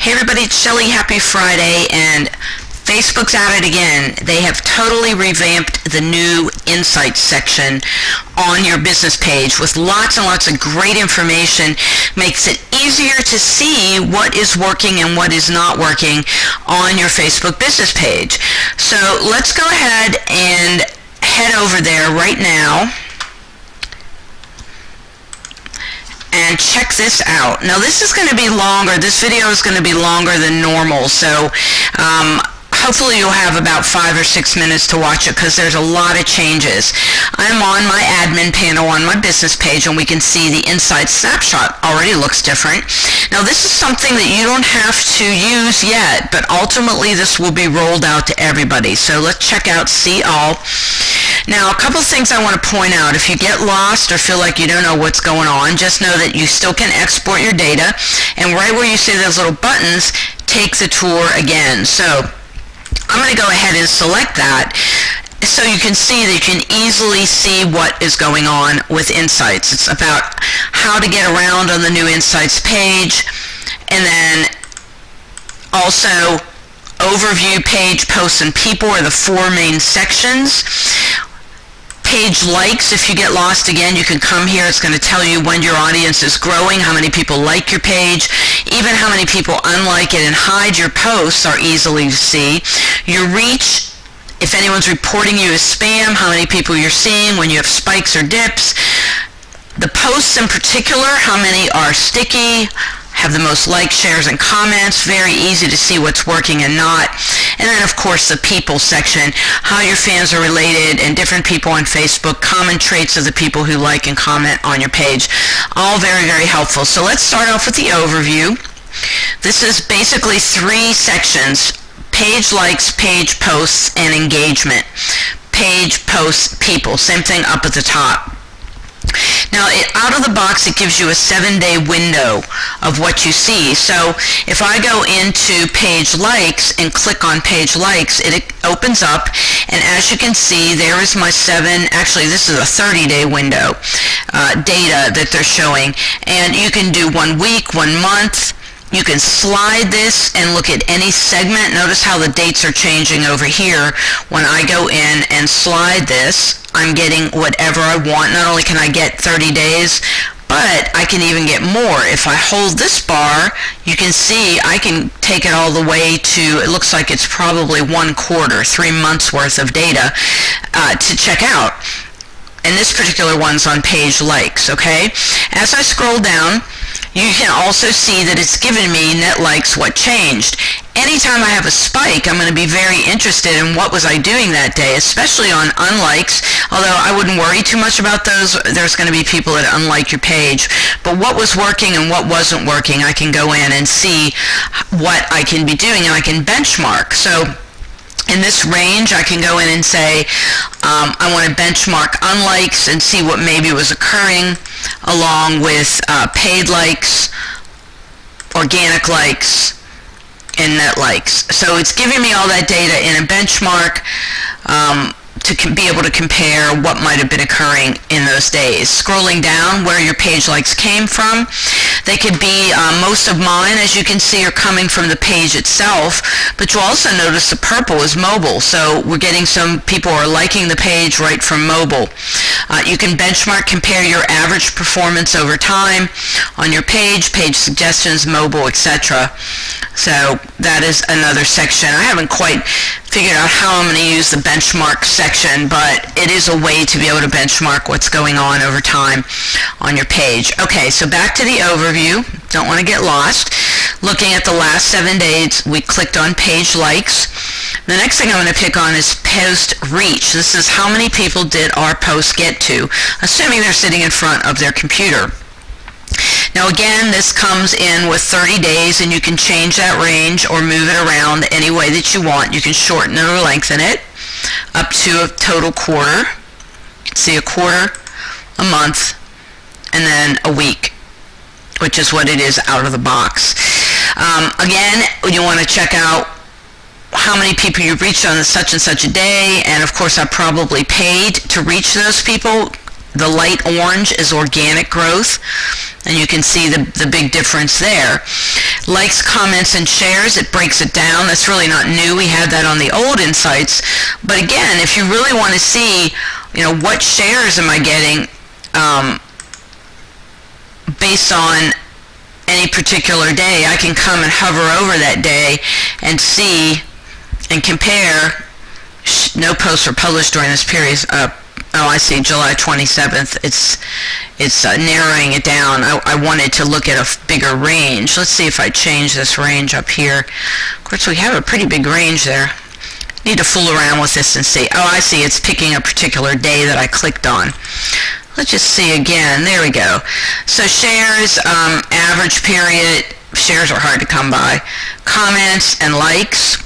Hey everybody, it's Shelly. Happy Friday, and Facebook's at it again. They have totally revamped the new Insights section on your business page with lots and lots of great information. Makes it easier to see what is working and what is not working on your Facebook business page. So let's go ahead and head over there right now and check this out. Now this is going to be longer. This video is going to be longer than normal, so hopefully you'll have about 5 or 6 minutes to watch it because there's a lot of changes. I'm on my admin panel on my business page, and we can see the Insights snapshot already looks different. Now this is something that you don't have to use yet, but ultimately this will be rolled out to everybody. So let's check out See All. Now, a couple things I want to point out. If you get lost or feel like you don't know what's going on, just know that you still can export your data, and right where you see those little buttons, take the tour again. So I'm going to go ahead and select that so you can see that you can easily see what is going on with Insights. It's about how to get around on the new Insights page, and then also overview, page, posts, and people are the 4 main sections. Page likes, if you get lost again, you can come here. It's going to tell you when your audience is growing, how many people like your page, even how many people unlike it and hide your posts are easily to see. Your reach, if anyone's reporting you as spam, how many people you're seeing when you have spikes or dips. The posts in particular, how many are sticky, have the most likes, shares, and comments. Very easy to see what's working and not. And then, of course, the people section, how your fans are related and different people on Facebook, common traits of the people who like and comment on your page. All very, very helpful. So let's start off with the overview. This is basically 3 sections: page likes, page posts, and engagement. Page, posts, people. Same thing up at the top. Now, out of the box, it gives you a 7-day window of what you see. So if I go into page likes and click on page likes, it opens up, and as you can see, there is my actually this is a 30-day window data that they're showing. And you can do 1 week, 1 month. You can slide this and look at any segment. Notice how the dates are changing over here. When I go in and slide this, I'm getting whatever I want. Not only can I get 30 days, but I can even get more. If I hold this bar, you can see I can take it all the way to, it looks like it's probably 1 quarter, 3 months worth of data to check out. And this particular one's on page likes, okay? As I scroll down, you can also see that it's given me net likes, what changed. Anytime I have a spike, I'm going to be very interested in what was I doing that day, especially on unlikes, although I wouldn't worry too much about those. There's going to be people that unlike your page. But what was working and what wasn't working, I can go in and see what I can be doing, and I can benchmark. So in this range, I can go in and say, I want to benchmark unlikes and see what maybe was occurring along with paid likes, organic likes, and net likes. So it's giving me all that data in a benchmark to be able to compare what might have been occurring in those days. Scrolling down, where your page likes came from, they could be, most of mine, as you can see, are coming from the page itself, but you'll also notice the purple is mobile, so we're getting some people are liking the page right from mobile. You can benchmark, compare your average performance over time on your page suggestions, mobile, etc. So that is another section. I haven't quite figured out how I'm going to use the benchmark section, but it is a way to be able to benchmark what's going on over time on your page. Okay, so back to the overview. Don't want to get lost. Looking at the last 7 days, we clicked on page likes. The next thing I'm going to pick on is post reach. This is how many people did our post get to, assuming they're sitting in front of their computer. Now again, this comes in with 30 days, and you can change that range or move it around any way that you want. You can shorten it or lengthen it up to a total quarter. See, a quarter, a month, and then a week, which is what it is out of the box. Again, you want to check out how many people you've reached on such and such a day, and of course I probably paid to reach those people The light orange is organic growth, and you can see the big difference there. Likes, comments, and shares, it breaks it down. That's really not new. We had that on the old Insights. But again, if you really want to see, what shares am I getting based on any particular day, I can come and hover over that day and see and compare. No posts were published during this period. I see, July 27th. It's narrowing it down. I wanted to look at a bigger range. Let's see if I change this range up here. Of course, we have a pretty big range there. Need to fool around with this and see. I see, it's picking a particular day that I clicked on. Let's just see again. There we go. So shares, average period. Shares are hard to come by. Comments and likes.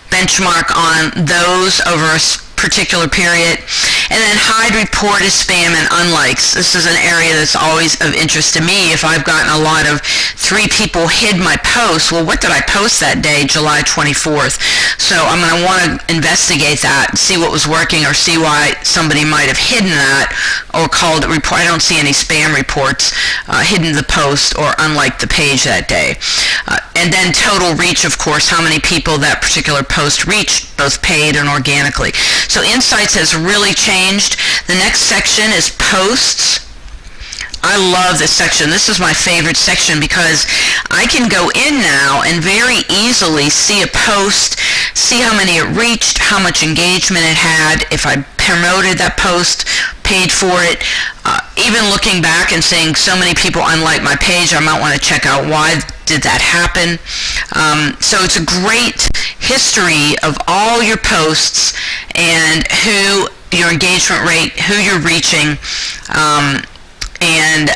Benchmark on those over a particular period. And then hide, report as spam, and unlikes. This is an area that's always of interest to me. If I've gotten a lot of 3 people hid my post, well, what did I post that day, July 24th? So I'm going to want to investigate that, see what was working, or see why somebody might have hidden that or called it report. I don't see any spam reports, hidden the post or unliked the page that day. And then total reach, of course, how many people that particular post reached, both paid and organically. So Insights has really changed. The next section is posts. I love this section. This is my favorite section because I can go in now and very easily see a post, see how many it reached, how much engagement it had, if I promoted that post, paid for it. Even looking back and seeing so many people unlike my page, I might want to check out why did that happen. So it's a great history of all your posts and who your engagement rate, who you're reaching, and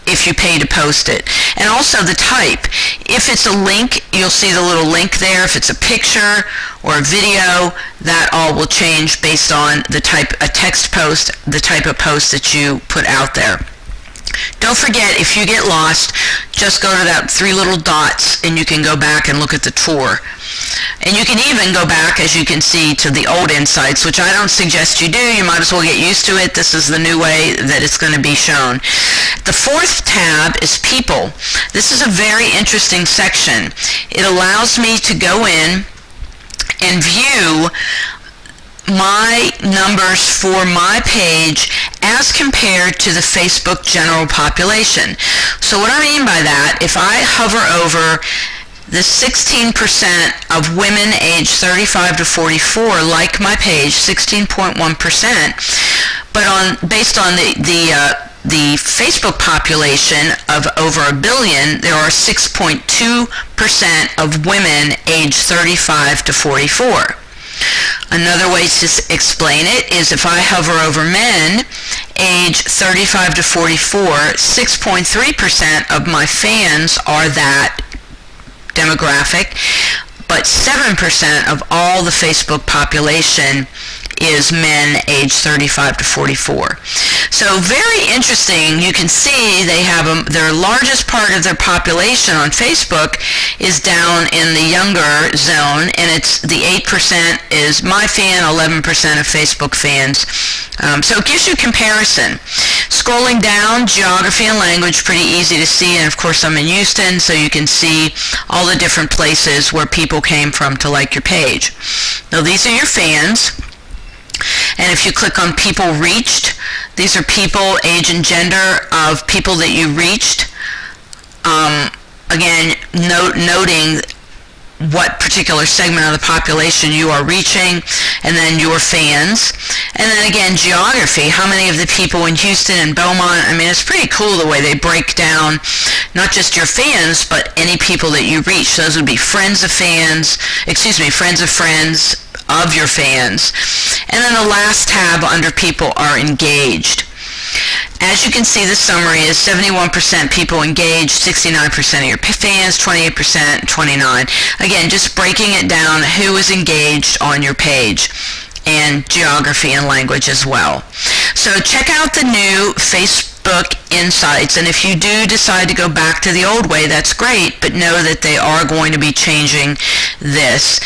if you pay to post it. And also the type. If it's a link, you'll see the little link there. If it's a picture or a video, that all will change based on the type, a text post, the type of post that you put out there. Don't forget, if you get lost, just go to that 3 little dots and you can go back and look at the tour. And you can even go back, as you can see, to the old Insights, which I don't suggest you do. You might as well get used to it. This is the new way that it's going to be shown. The 4th tab is people. This is a very interesting section. It allows me to go in and view my numbers for my page as compared to the Facebook general population. So what I mean by that, if I hover over the 16% of women aged 35 to 44 like my page, 16.1%, but based on the Facebook population of over 1 billion, there are 6.2% of women aged 35 to 44. Another way to explain it is if I hover over men, age 35 to 44, 6.3% of my fans are that demographic, but 7% of all the Facebook population is men age 35 to 44. So very interesting. You can see they have their largest part of their population on Facebook is down in the younger zone, and it's the 8% is my fan, 11% of Facebook fans. So it gives you comparison. Scrolling down, geography and language, pretty easy to see, and of course I'm in Houston, so you can see all the different places where people came from to like your page. Now these are your fans. And if you click on people reached, these are people, age and gender of people that you reached. Again, noting what particular segment of the population you are reaching, and then your fans. And then again, geography, how many of the people in Houston and Beaumont. I mean, it's pretty cool the way they break down not just your fans, but any people that you reach. Those would be friends of fans, friends of friends of your fans. And then the last tab under people are engaged. As you can see, the summary is 71% people engaged, 69% of your fans, 28%, 29. Again, just breaking it down, who is engaged on your page, and geography and language as well. So check out the new Facebook Insights, and if you do decide to go back to the old way, that's great, but know that they are going to be changing this.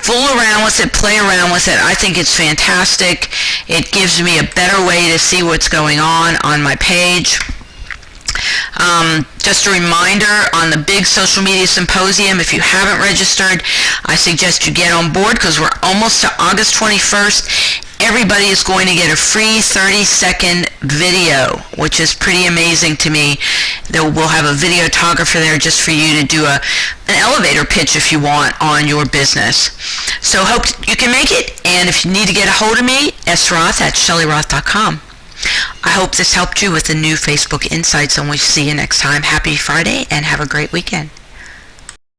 fool around with it, play around with it. I think it's fantastic. It gives me a better way to see what's going on my page. Just a reminder, on the big social media symposium, if you haven't registered, I suggest you get on board because we're almost to August 21st. Everybody is going to get a free 30-second video, which is pretty amazing to me. We'll have a videographer there just for you to do an elevator pitch if you want on your business. So hope you can make it, and if you need to get a hold of me, sroth@shellyroth.com. I hope this helped you with the new Facebook Insights, and we'll see you next time. Happy Friday, and have a great weekend.